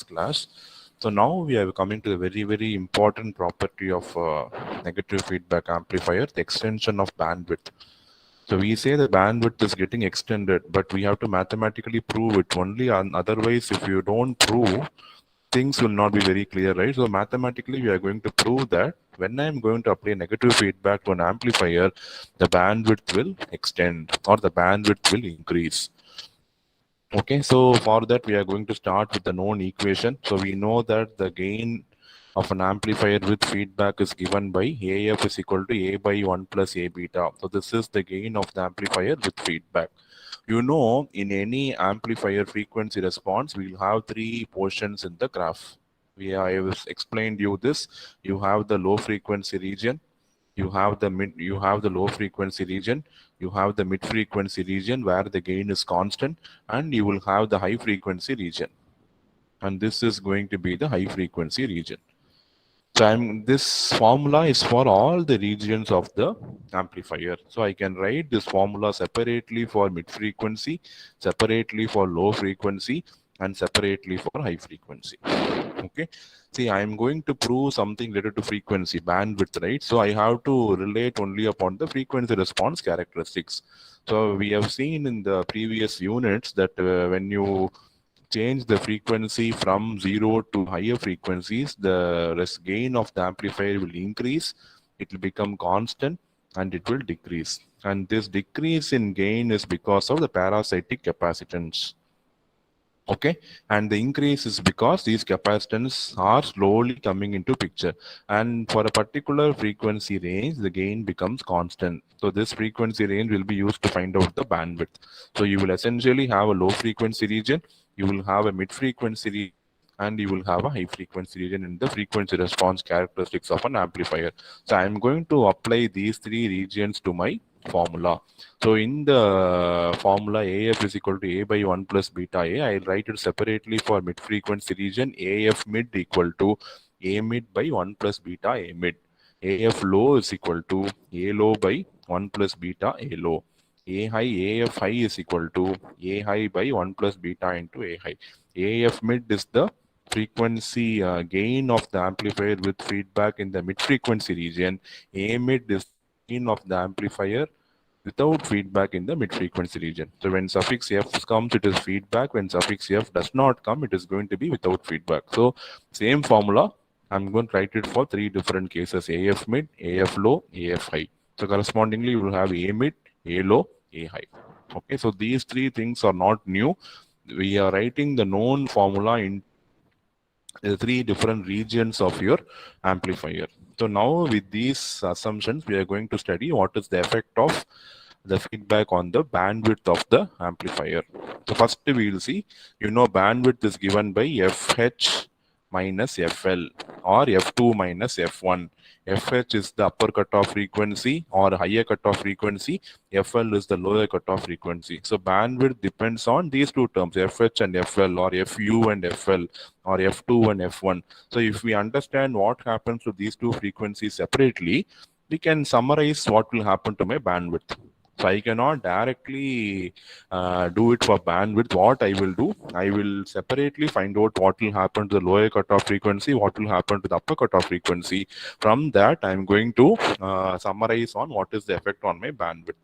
class. So now we are coming to the very important property of negative feedback amplifier, the extension of bandwidth. So we say the bandwidth is getting extended, but we have to mathematically prove it only. Otherwise, if you don't prove, things will not be very clear, right? So mathematically, we are going to prove that when I'm going to apply negative feedback to an amplifier, the bandwidth will extend or the bandwidth will increase. Okay, so for that, we are going to start with the known equation. So we know that the gain of an amplifier with feedback is given by AF is equal to A by 1 plus A beta. So this is the gain of the amplifier with feedback. You know, in any amplifier frequency response, we'll have three portions in the graph. I have explained you this. You have the low frequency region, you have the low frequency region, you have the mid frequency region where the gain is constant, and you will have the high frequency region. And this is going to be the high frequency region. So this formula is for all the regions of the amplifier. So I can write this formula separately for mid frequency, separately for low frequency, and separately for high frequency. Okay. See, I am going to prove something related to frequency, bandwidth, right? So I have to relate only upon the frequency response characteristics. So we have seen in the previous units that when you change the frequency from 0 to higher frequencies, the gain of the amplifier will increase, it will become constant, and it will decrease. And this decrease in gain is because of the parasitic capacitance. Okay, and the increase is because these capacitance are slowly coming into picture, and for a particular frequency range the gain becomes constant. So this frequency range will be used to find out the bandwidth. So you will essentially have a low frequency region, you will have a mid frequency region, and you will have a high frequency region in the frequency response characteristics of an amplifier. So I am going to apply these three regions to my formula. So in the formula, AF is equal to A by 1 plus beta A. I'll write it separately for mid frequency region. AF mid equal to A mid by 1 plus beta A mid. AF low is equal to A low by 1 plus beta A low. A high, AF high is equal to A high by 1 plus beta into A high. AF mid is the frequency gain of the amplifier with feedback in the mid frequency region. A mid is gain of the amplifier without feedback in the mid frequency region. So when suffix f comes, it is feedback. When suffix f does not come, it is going to be without feedback. So same formula, I'm going to write it for three different cases: AF mid, AF low, AF high. So correspondingly, you will have A mid, A low, A high. Okay, so these three things are not new. We are writing the known formula in the three different regions of your amplifier. So now with these assumptions, we are going to study what is the effect of the feedback on the bandwidth of the amplifier. So first we will see, bandwidth is given by FH minus FL or F2 minus F1. FH is the upper cutoff frequency or higher cutoff frequency. FL is the lower cutoff frequency. So bandwidth depends on these two terms, FH and FL, or FU and FL, or F2 and F1. So if we understand what happens to these two frequencies separately, we can summarize what will happen to my bandwidth. So I cannot directly do it for bandwidth. What I will do, I will separately find out what will happen to the lower cutoff frequency, what will happen to the upper cutoff frequency. From that, I'm going to summarize on what is the effect on my bandwidth.